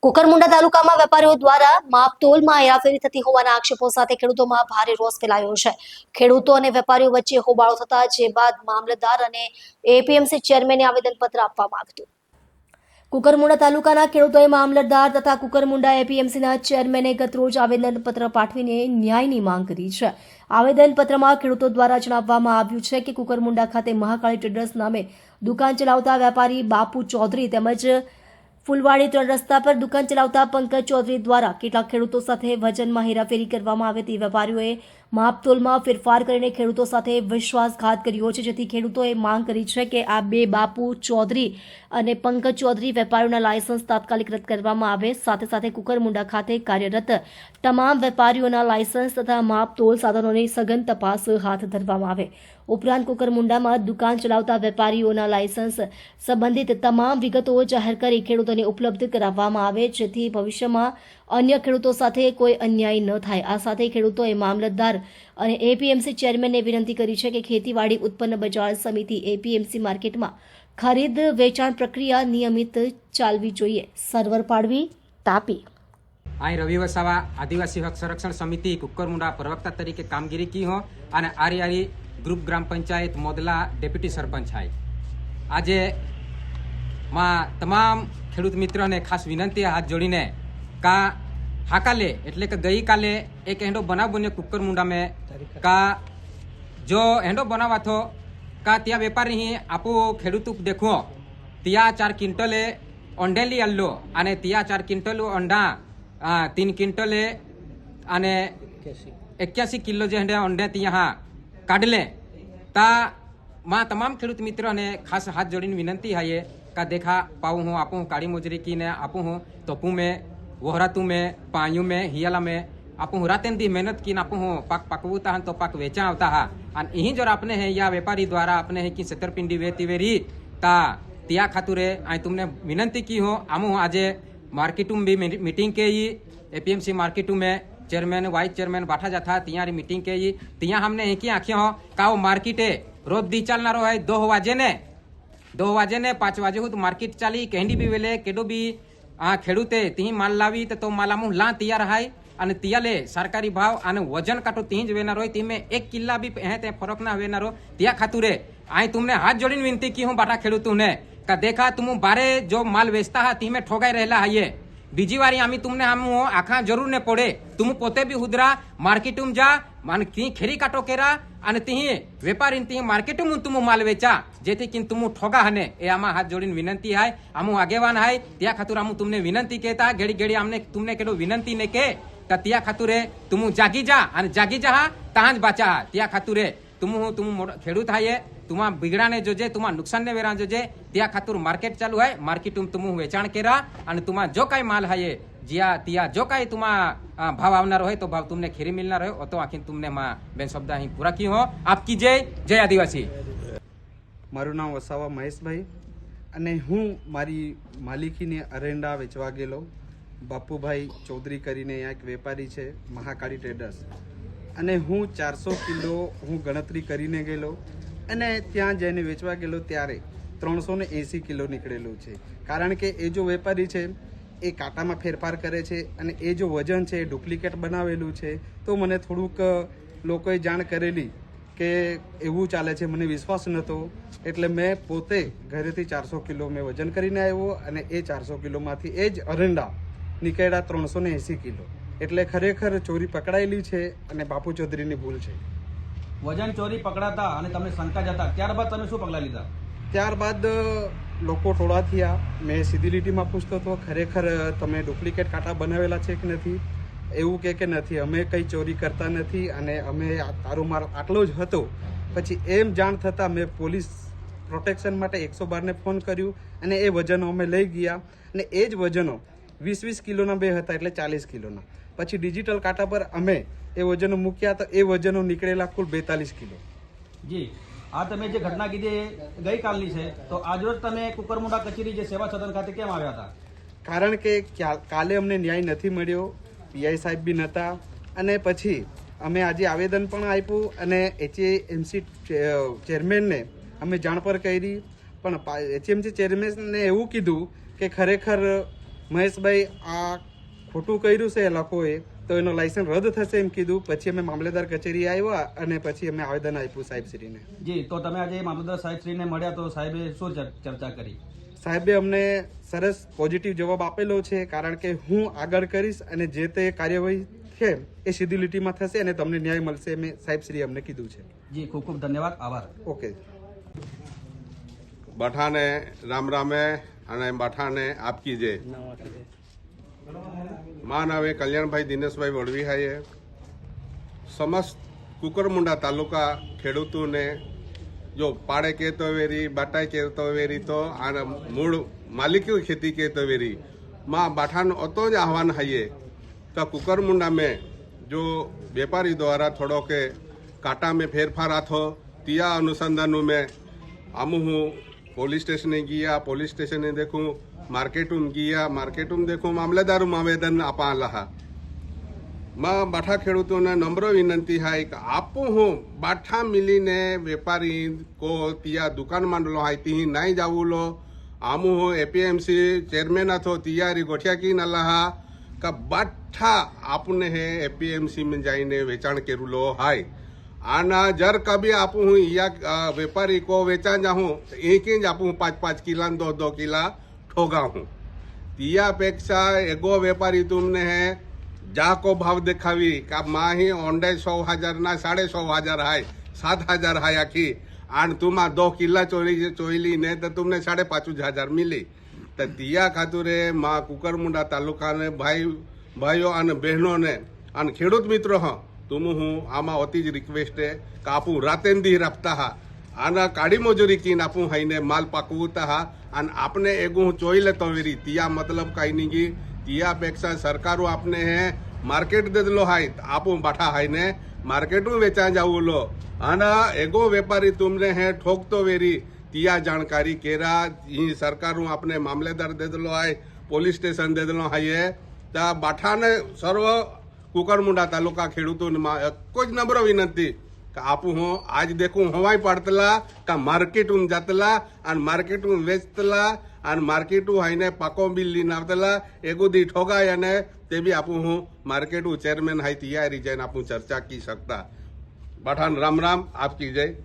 કુકરમુંડા તાલુકામાં વેપારીઓ દ્વારા માપતોલમાં હેરાફેરી થતી હોવાના આક્ષેપો સાથે ખેડૂતોમાં ભારે રોષ ફેલાયો છે. ખેડૂતો અને વેપારીઓ વચ્ચે હોબાળો થતા જે બાદ મામલતદાર અને એપીએમસી ચેરમેને આવેદનપત્ર આપવામાં આવ્યું હતું. કુકરમુંડા તાલુકાના ખેડૂતોએ મામલતદાર તથા કુકરમુંડા એપીએમસીના ચેરમેને ગતરોજ આવેદનપત્ર પાઠવીને ન્યાયની માંગ કરી છે. આવેદનપત્રમાં ખેડૂતો દ્વારા જણાવવામાં આવ્યું છે કે કુકરમુંડા ખાતે મહાકાળી ટ્રેડર્સ નામે દુકાન ચલાવતા વેપારી બાપુ ચૌધરી તેમજ ફૂલવાડી 3 રસ્તા પર દુકાન ચલાવતા પંકજ ચૌધરી દ્વારા કેટલાક ખેડૂતો સાથે વજનમાં હેરાફેરી કરવામાં આવે તે વેપારીઓએ માપતોલમાં ફેરફાર કરીને ખેડૂતો સાથે વિશ્વાસઘાત કર્યો છે, જેથી ખેડૂતોએ માંગ કરી છે કે આ બે બાપુ ચૌધરી અને પંકજ ચૌધરી વેપારીઓના લાયસન્સ તાત્કાલિક રદ કરવામાં આવે. સાથે સાથે કુકરમુંડા ખાતે કાર્યરત તમામ વેપારીઓના લાયસન્સ તથા માપતોલ સાધનોની સઘન તપાસ હાથ ધરવામાં આવે. ઉપરાંત કુકરમુંડામાં દુકાન ચલાવતા વેપારીઓના લાયસન્સ સંબંધિત તમામ વિગતો જાહેર કરી ખેડૂતોને ઉપલબ્ધ કરાવવામાં આવે, જેથી ભવિષ્યમાં અન્ય ખેડૂતો સાથે કોઈ અન્યાય ન થાય. આ સાથે ખેડૂતોએ મામલતદાર અને એપીએમસી ચેરમેનને વિનંતી કરી છે કે ખેતીવાડી ઉત્પન્ન બજાર સમિતિ એપીએમસી માર્કેટમાં ખરીદ વેચાણ પ્રક્રિયા નિયમિત ચાલવી જોઈએ. સર્વર પાડવી, તાપી. અહીં રવિ વસાવા આદિવાસી હક સંરक्षण समिति कुकरमुंडा प्रवक्ता तरीके कामगिरी की हो અને આરી ગ્રુપ ગ્રામ પંચાયત મોદલા ડેપ્યુટી સરપંચ છે. આજે માં તમામ ખેડૂત મિત્રોને ખાસ વિનંતી હાથ જોડીને કા હાકાલે એટલે કે ગઈકાલે એક હેંડો બનાવ બન્યો કુકરમુંડા મેં કા જો હેંડો બનાવા થો કા ત્યાં વેપારી આપો ખેડૂત દેખો ત્યાં 4 ક્વિન્ટલે ઓંડેલી આલ્લો અને ત્યાં 4 ક્વિન્ટલ અંડા 3 ક્વિન્ટલે અને 81 કિલો જે હેંડે અંડે ત્યાં કાઢલે તા માં તમામ ખેડૂત મિત્રોને ખાસ હાથ જોડીને વિનંતી હાઈએ કા દેખા પાઉં હું આપું કાળી મજૂરી કીને આપું હું તોપું મેં વહોરાતું મેં પાયું મેં હિયાલા મેં આપું હું રાतें दी मेहनत की आपू हूँ पाक पकवता हन तो पाक वेचा होता है और यही जो आपने है या व्यापारी द्वारा आपने है कि छतरपिंडी वेती वेरी ता त्या खातुरे आई तुमने विनंती की हो आमू आज मार्केटू में भी मीटिंग के एपीएमसी मार्केटू में चेयरमैन वाइस चेयरमैन बैठा जाता तियारी मीटिंग के तिया हमने एक ही आँखें हो का वो मार्केटे रोज दी चलना रो है 2 वाजे ने 5 वाजे हो तो मार्केट चाली कहीं भी वेले केडो भी खेडूते ती माल लावी तो माला मुँह ला तैयार है અને તિયાલે સરકારી ભાવ અને વજન કાટો તીજ વેનારો હોય તીમે 1 કિલ્લા બી હે તે ફરક ના વેનારો ત્યાં ખાતુરે આઈ तुमने हाथ जोड़ीने विनती की हूँ बाटा खेडूतों ने का देखा तुम बारे जो माल बेचता है तीमे ठोगाई रहेला है ये बीजी वारी आमी तुमने हम आखा जरूर ने पड़े तुम पोते भी हुदरा मार्केट में जा मान ती खेरी काटो केरा અને તી વેપારી તી માર્કેટ માં તુમ માલ વેચા જેથી કે તુમ ઠોગા હને એ આમાં હાથ જોડીને વિનંતી હાય આમુ આગેવાન હાય ત્યાં ખાતુર આમુ तुमने વિનંતી કહેતા ઘડી ઘડી આમને तुमने કેડો વિનંતી ને કે त्या खातुरे तुम जागी जा અને जागी जा तांज बाचा त्या खातुरे तुम खेडूत हाये तुमा बिगड़ाने जोजे तुमा नुकसान ने वेरा जोजे त्या खातुर मार्केट चालू है मार्केट तुम वेचाण केरा અને तुमा जो काई माल हाये जिया तिया जो काई तुमा भाव आवनार होय तो भाव तुमने खेरी मिलना रहे तो आखिर तुमने मां बेन शब्द ही पूरा की हो आपकी जय जय आदिवासी. મારું નામ વસાવા મહેશભાઈ અને હું મારી માલિકીને અરેંડા વેચવા ગયેલો બાપુભાઈ ચૌધરી કરીને અહીંયા એક વેપારી છે મહાકાળી ટ્રેડર્સ અને હું 400 કિલો હું ગણતરી કરીને ગયેલો અને ત્યાં જઈને વેચવા ગયેલો ત્યારે 380 કિલો નીકળેલું છે. કારણ કે એ જો વેપારી છે એ કાંટામાં ફેરફાર કરે છે અને એ જો વજન છે એ ડુપ્લિકેટ બનાવેલું છે તો મને થોડુંક લોકોએ જાણ કરેલી કે એવું ચાલે છે, મને વિશ્વાસ નહોતો એટલે મેં પોતે ઘરેથી 400 કિલો મેં વજન કરીને આવ્યો અને એ 400 કિલોમાંથી એ જ અરંડા નીકળ્યા 380 કિલો. એટલે ખરેખર ચોરી પકડાયેલી છે અને બાપુ ચૌધરીની ભૂલ છે. વજન ચોરી પકડાતા અને તમને શંકા જતા ત્યારબાદ તમે શું પગલાં લીધા? ત્યારબાદ લોકો ટોળા થયા. મેં સીધી લીટીમાં પૂછતો હતો ખરેખર તમે ડુપ્લિકેટ કાંટા બનાવેલા છે કે નથી, એવું કે નથી, અમે કંઈ ચોરી કરતા નથી અને અમે તારો માલ આટલો જ હતો. પછી એમ જાણ થતાં મેં પોલીસ પ્રોટેક્શન માટે 112 ને ફોન કર્યું અને એ વજનો અમે લઈ ગયા અને એ જ વજનો 20-20 કિલોના બે હતા એટલે 40 કિલોના. પછી ડિજિટલ કાંટા પર અમે એ વજનો મૂક્યા તો એ વજનો નીકળેલા કુલ 42 કિલો. જી, આ તમે જે ઘટના કીધી ગઈકાલની છે તો આજરોજ તમે કુકરમુંડા કચેરી જે સેવા સદન ખાતે કેમ આવ્યા હતા? કારણ કે કાલે અમને ન્યાય નથી મળ્યો, પીઆઈ સાહેબ બી નહોતા અને પછી અમે આજે આવેદન પણ આપ્યું અને એચએમસી ચેરમેનને અમે જાણ પર કરી પણ એચએમસી ચેરમેનને એવું કીધું કે ખરેખર મહેશભાઈ આ ખોટું કર્યું છે એ લોકોએ, તો એનો લાયસન્સ રદ થશે એમ કીધું. પછી અમે મામલેદાર કચેરી આવ્યા અને પછી અમે આવેદન આપ્યું સાહેબશ્રીને. જી, તો તમે આજે મામલતદાર સાહેબશ્રીને મળ્યા તો સાહેબે શું ચર્ચા કરી? સાહેબે અમને સરસ પોઝિટિવ જવાબ આપેલો છે, કારણ કે હું આગળ કરીશ અને જે તે કાર્યવાહી છે એ સીધી લીટીમાં થશે અને તમને ન્યાય મળશે એમ સાહેબશ્રીએ અમને કીધું છે. જી, ખૂબ ખૂબ ધન્યવાદ, આભાર. ઓકે. બાઠાને રામ રામે અને બાઠાને આપકી જય. મારા નામે કલ્યાણભાઈ દિનેશભાઈ વડવીહાઈએ સમસ્ત કુકરમુંડા તાલુકા ખેડૂતોને જો પાડે કહેતો વેરી બાટાઈ કહેતો વેરી તો આને મૂળ માલિકી ખેતી કહેતો વેરી માં બાઠાનો અતો જ આહવાન હૈયે તો કુકરमुंडा में जो व्यापारी द्वारा थोड़ो के काटा में फेरफार आथो तिया अनुसंधान में आमू हूँ पुलिस स्टेशन गया, पुलिस स्टेशन देखूँ मार्केट गया, मार्केट देखूँ मामलेदार आवेदन आपा लहा मां बाठा खेडूतों ने नम्र विनंती है कि आप हूँ बाठा मिली ने व्यापारी को तिया दुकान मांडलो है ती नहीं जाऊ लो आमू हूँ एपीएमसी चेयरमैन अथो तियारी गोठिया की नला का बाठा आपने है एपीएमसी में जाइने वेचाण केरुलो हाय आना जर कभी आप हूँ या व्यापारी को वेचा जाऊँ तो एक ही आप 5-5 किला 2-2 किला ठोगा हूँ तिया अपेक्षा एगो व्यापारी तुमने है जा को भाव दिखावी का माँ ही ओंडे 100,000 ना 150,000 हाय 7,000 हाय आखी आन तुमा 2 किला चोईली ने तो तुमने 5,500 मिली तो तिया खातुरे माँ कुकरमुंडा तालुका ने भाईओ अने बहनों ने अन खेडूत मित्रों हाँ तुम हूँ आमा होती ज रिक्वेस्ट है कि आपू रातें दी रखता हा आना काड़ी मजूरी की आपू हाई ने माल पाकवता हा अन आपने एगो चोई लेतो वेरी तिया मतलब कहीं नहीं की तिया अपेक्षा सरकारो आपने है मार्केट दे दलो हाई आपू बाठा हाई ने मार्केट में वेचा जाऊ लो आना एगो व्यापारी तुमने है ठोक तो वेरी तिया जानकारी केरा सरकार आपने मामलेदार दे दलो हाई पुलिस स्टेशन दे दलो हाई है ता बाठा ने सर्व कुकरमुंडा तालुका खेडूतों कुछ नम्र विनंती आप हूँ आज देखूं हवाई पड़तला का मार्केट जातला और मार्केट वेचतला और मार्केट हाईने पाको बिल लीन आवतला एगो दी ठोगा याने ते भी आप हूँ मार्केट चेयरमैन हाई तैयारी जाइन आप चर्चा की सकता. बाठान राम राम आपकी जय.